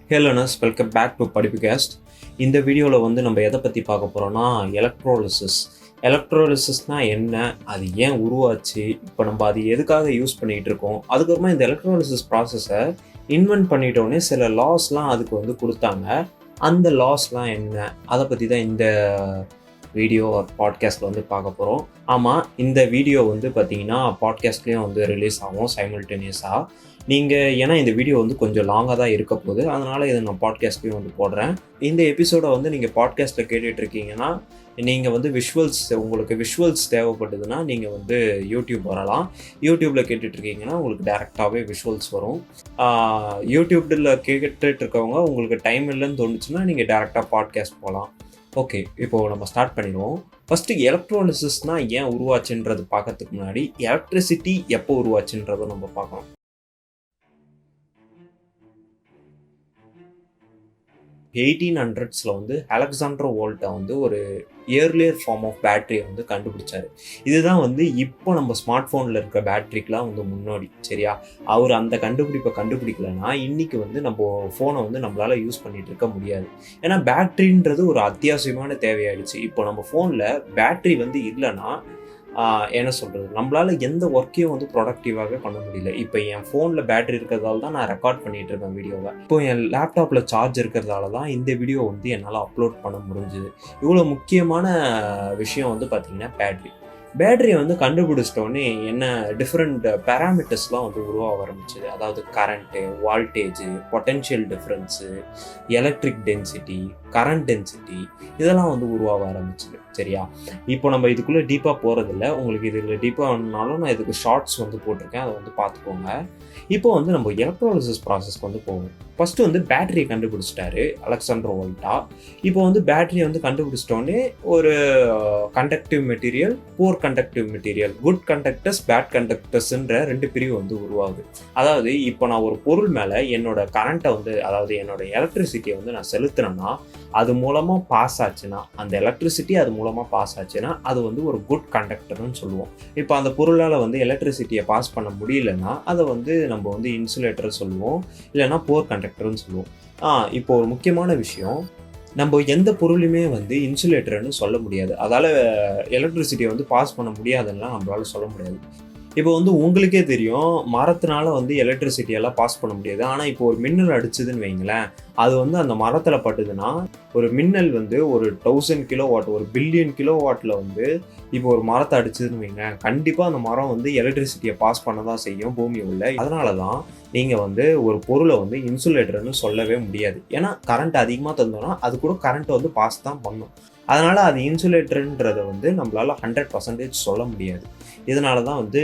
Hey learners, welcome back to Padipucast. இந்த வீடியோவில் வந்து நம்ம எதை பற்றி பார்க்க போகிறோம்னா எலக்ட்ரோலிசிஸ். எலக்ட்ரோலிசிஸ்னால் என்ன, அது ஏன் உருவாச்சு, இப்போ நம்ம அது எதுக்காக யூஸ் பண்ணிகிட்டு இருக்கோம், அதுக்கப்புறமா இந்த எலக்ட்ரோலிசிஸ் ப்ராசஸை இன்வென்ட் பண்ணிட்டோன்னே சில லாஸ்லாம் அதுக்கு வந்து கொடுத்தாங்க. அந்த லாஸ்லாம் என்ன, அதை பற்றி தான் இந்த வீடியோ பாட்காஸ்ட்டில் வந்து பார்க்க போகிறோம். ஆமாம், இந்த வீடியோ வந்து பார்த்தீங்கன்னா பாட்காஸ்ட்லேயும் வந்து ரிலீஸ் ஆகும் சைமல்டேனியஸாக. ஏன்னா இந்த வீடியோ வந்து கொஞ்சம் லாங்காக தான் இருக்க போகுது, அதனால் இதை நான் பாட்காஸ்ட்லேயும் வந்து போடுறேன். இந்த எபிசோடை வந்து நீங்கள் பாட்காஸ்ட்டில் கேட்டுட்ருக்கீங்கன்னா நீங்கள் வந்து உங்களுக்கு விஷுவல்ஸ் தேவைப்படுதுன்னா நீங்கள் வந்து யூடியூப் வரலாம். யூடியூப்பில் கேட்டுட்ருக்கீங்கன்னா உங்களுக்கு டேரெக்டாகவே விஷுவல்ஸ் வரும். யூடியூப்பில் கேட்டுட்ருக்கவங்க உங்களுக்கு டைம் இல்லைன்னு தோணுச்சுன்னா நீங்கள் டேரெக்டாக பாட்காஸ்ட் போகலாம். ஓகே, இப்போது நம்ம ஸ்டார்ட் பண்ணிடுவோம். ஃபஸ்ட்டு எலக்ட்ரோலிசிஸ்னால் ஏன் உருவாச்சுன்றது பார்க்கறதுக்கு முன்னாடி எலக்ட்ரிசிட்டி எப்போ உருவாச்சுன்றதை நம்ம பார்க்கணும். 1800s வந்து அலெக்சாண்டர் வோல்ட்டா வந்து ஒரு இயர்லியர் ஃபார்ம் ஆஃப் பேட்டரியை வந்து கண்டுபிடிச்சாரு. இதுதான் வந்து இப்போ நம்ம ஸ்மார்ட் ஃபோனில் இருக்கிற பேட்டரிக்கெலாம் வந்து முன்னாடி. சரியா, அவர் அந்த கண்டுபிடிப்பை கண்டுபிடிக்கலன்னா இன்றைக்கி வந்து நம்ம ஃபோனை வந்து நம்மளால் யூஸ் பண்ணிகிட்டு இருக்க முடியாது. ஏன்னா பேட்டரின்றது ஒரு அத்தியாவசியமான தேவையாயிடுச்சு. இப்போ நம்ம ஃபோனில் பேட்டரி வந்து இல்லைன்னா என்ன சொல்கிறது, நம்மளால் எந்த ஒர்க்கையும் வந்து ப்ரொடக்டிவாகவே பண்ண முடியல. இப்போ என் ஃபோனில் பேட்டரி இருக்கிறதால தான் நான் ரெக்கார்ட் பண்ணிகிட்டு இருக்கேன் வீடியோவை. இப்போ என் லேப்டாப்பில் சார்ஜ் இருக்கிறதால தான் இந்த வீடியோ வந்து என்னால் அப்லோட் பண்ண முடிஞ்சுது. இவ்வளோ முக்கியமான விஷயம் வந்து பார்த்திங்கன்னா பேட்டரியை வந்து கண்டுபிடிச்சிட்டோன்னே என்ன டிஃப்ரெண்ட் பேராமீட்டர்ஸ்லாம் வந்து உருவாக ஆரம்பிச்சிது. அதாவது current, voltage, potential difference, electric density, current density, இதெல்லாம் வந்து உருவாக ஆரம்பிச்சிது. சரியா, இப்போ நம்ம இதுக்குள்ளே டீப்பாக போகிறதில்ல. உங்களுக்கு இதில் டீப்பாக வேணுனாலும் நான் இதுக்கு ஷார்ட்ஸ் வந்து போட்டிருக்கேன், அதை வந்து பார்த்துக்கோங்க. இப்போ வந்து நம்ம எலக்ட்ரோலிசிஸ் ப்ராசஸ்க்கு வந்து போவோம். ஃபஸ்ட்டு வந்து பேட்டரியை கண்டுபிடிச்சிட்டாரு அலெக்சாண்டர் வோல்ட்டா. இப்போ வந்து பேட்டரியை வந்து கண்டுபிடிச்சிட்டோன்னே ஒரு conductive material, poor conductive material, good conductors, bad கண்டக்டர்ஸ்ன்ற ரெண்டு பிரிவு வந்து உருவாகுது. அதாவது இப்போ நான் ஒரு பொருள் மேலே என்னோட கரண்ட்டை வந்து, அதாவது என்னோட எலக்ட்ரிசிட்டியை வந்து நான் செலுத்தினேன்னா, அது மூலமாக பாஸ் ஆச்சுன்னா, அந்த எலக்ட்ரிசிட்டி அது மூலமாக பாஸ் ஆச்சுன்னா அது வந்து ஒரு குட் கண்டக்டர்னு சொல்லுவோம். இப்போ அந்த பொருளால் வந்து எலக்ட்ரிசிட்டியை பாஸ் பண்ண முடியலன்னா அதை வந்து நம்ம வந்து இன்சுலேட்டர் சொல்லுவோம், இல்லைன்னா போர் கண்டக்டர்னு சொல்லுவோம். இப்போ ஒரு முக்கியமான விஷயம், நம்ம எந்த பொருளுமே வந்து இன்சுலேட்டர்னு சொல்ல முடியாது. அதால் எலக்ட்ரிசிட்டியை வந்து பாஸ் பண்ண முடியாதுன்னா நம்மளால சொல்ல முடியாது. இப்போ வந்து உங்களுக்கே தெரியும், மரத்தினால வந்து எலக்ட்ரிசிட்டியெல்லாம் பாஸ் பண்ண முடியாது. ஆனால் இப்போ ஒரு மின்னல் அடிச்சதுன்னு வைங்களேன், அது வந்து அந்த மரத்தில் பட்டுதுன்னா, ஒரு மின்னல் வந்து ஒரு 1000 கிலோவாட், ஒரு பில்லியன் கிலோவாட்டில் வந்து இப்போ ஒரு மரத்தை அடிச்சதுன்னு வைங்க, கண்டிப்பாக அந்த மரம் வந்து எலக்ட்ரிசிட்டியை பாஸ் பண்ண தான் செய்யும் பூமி உள்ள. அதனால தான் நீங்கள் வந்து ஒரு பொருளை வந்து இன்சுலேட்டர்னு சொல்லவே முடியாது. ஏன்னா கரண்ட் அதிகமாக தந்தோன்னா அது கூட கரண்ட் வந்து பாஸ் தான் பண்ணும். அதனால் அது இன்சுலேட்டருன்றதை வந்து நம்மளால் 100% சொல்ல முடியாது. இதனால தான் வந்து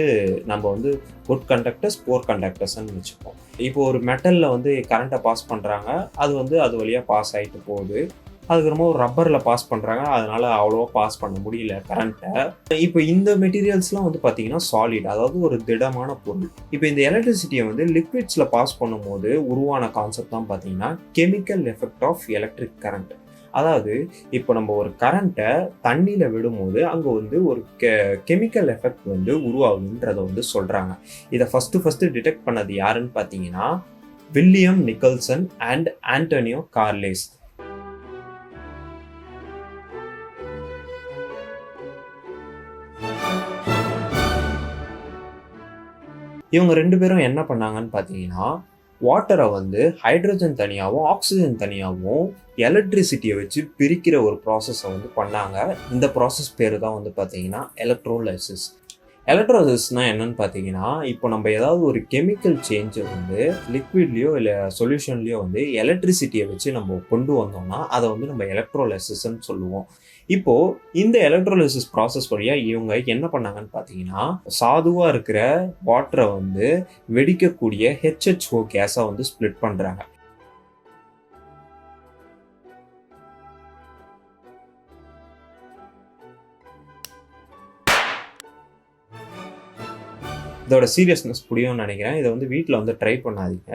நம்ம வந்து குட் கண்டக்டர்ஸ், போர் கண்டக்டர்ஸ்ன்னு வச்சுப்போம். இப்போ ஒரு மெட்டலில் வந்து கரண்ட்டை பாஸ் பண்ணுறாங்க, அது வந்து அது வழியாக பாஸ் ஆகிட்டு போகுது. அதுக்கப்புறமா ஒரு ரப்பரில் பாஸ் பண்ணுறாங்க, அதனால் அவ்வளோவா பாஸ் பண்ண முடியல கரண்ட்டை. இப்போ இந்த மெட்டீரியல்ஸ்லாம் வந்து பார்த்திங்கன்னா சாலிட், அதாவது ஒரு திடமான பொருள். இப்போ இந்த எலக்ட்ரிசிட்டியை வந்து லிக்விட்ஸில் பாஸ் பண்ணும்போது உருவான கான்செப்ட் தான் பார்த்திங்கன்னா chemical effect of electric current. அதாவது இப்போ நம்ம ஒரு கரண்ட்டை தண்ணியில் விடும்போது அங்கே வந்து ஒரு கெமிக்கல் எஃபெக்ட் வந்து உருவாகுன்றதை வந்து சொல்கிறாங்க. இதை ஃபஸ்ட்டு டிடெக்ட் பண்ணது யாருன்னு பார்த்தீங்கன்னா வில்லியம் நிக்கல்சன் அண்ட் ஆண்டனியோ கார்லேஸ். இவங்க ரெண்டு பேரும் என்ன பண்ணாங்கன்னு பார்த்தீங்கன்னா, வாட்டரை வந்து ஹைட்ரஜன் தனியாகவும் ஆக்சிஜன் தனியாகவும் எலக்ட்ரிசிட்டியை வச்சு பிரிக்கிற ஒரு ப்ராசஸை வந்து பண்ணாங்க. இந்த ப்ராசஸ் பேர் தான் வந்து பார்த்தீங்கன்னா எலக்ட்ரோலைசிஸ். எலக்ட்ரோலைசிஸ்னால் என்னன்னு பார்த்தீங்கன்னா, இப்போ நம்ம ஏதாவது ஒரு கெமிக்கல் சேஞ்சை வந்து லிக்விட்லேயோ இல்லை சொல்யூஷன்லேயோ வந்து எலக்ட்ரிசிட்டியை வச்சு நம்ம கொண்டு வந்தோம்னா அதை வந்து நம்ம எலக்ட்ரோலைசிஸ்ன்னு சொல்லுவோம். இப்போது இந்த எலக்ட்ரோலைசிஸ் ப்ராசஸ் வழியாக இவங்க என்ன பண்ணாங்கன்னு பார்த்தீங்கன்னா, சாதுவாக இருக்கிற வாட்டரை வந்து வெடிக்கக்கூடிய HHO கேஸை வந்து ஸ்ப்ளிட் பண்ணுறாங்க. இதோட சீரியஸ்னஸ் புரியும்னு நினைக்கிறேன். இதை வந்து வீட்டில் வந்து ட்ரை பண்ணாதீங்க.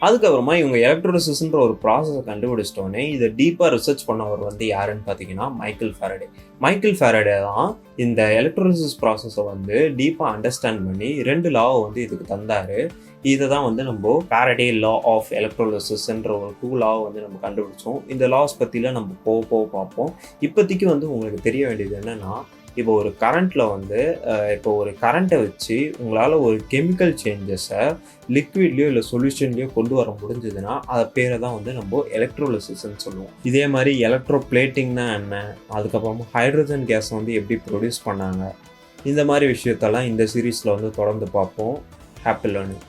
அதுக்கப்புறமா இவங்க எலக்ட்ரோலிசிஸ்ன்ற ஒரு ப்ராசஸை கண்டுபிடிச்சிட்டோன்னே இதை டீப்பாக ரிசர்ச் பண்ணவர் வந்து யாருன்னு பார்த்தீங்கன்னா மைக்கேல் ஃபாரடே தான் இந்த எலக்ட்ரோலிசிஸ் ப்ராசஸை வந்து டீப்பாக அண்டர்ஸ்டாண்ட் பண்ணி 2 லாவை வந்து இதுக்கு தந்தார். இதை தான் வந்து நம்ம ஃபாரடே லா ஆஃப் எலக்ட்ரோலிசிஸ்ன்ற ஒரு 2 லா வந்து நம்ம கண்டுபிடிச்சோம். இந்த லாஸ் பற்றிலாம் நம்ம போக போக பார்ப்போம். இப்போதைக்கு வந்து உங்களுக்கு தெரிய வேண்டியது என்னென்னா, இப்போ ஒரு கரண்ட்டில் வந்து இப்போ ஒரு கரண்ட்டை வச்சு உங்களால் ஒரு கெமிக்கல் சேஞ்சஸை லிக்விட்லேயோ இல்லை சொல்யூஷன்லேயோ கொண்டு வர முடிஞ்சதுன்னா அதை பேரை தான் வந்து நம்ம எலக்ட்ரோலிசிஸ்ன்னு சொல்லுவோம். இதே மாதிரி எலக்ட்ரோ பிளேட்டிங்னா என்ன, அதுக்கப்புறமா ஹைட்ரஜன் கேஸ் வந்து எப்படி ப்ரொடியூஸ் பண்ணாங்க, இந்த மாதிரி விஷயத்தெல்லாம் இந்த சீரீஸில் வந்து தொடர்ந்து பார்ப்போம். Happy learning.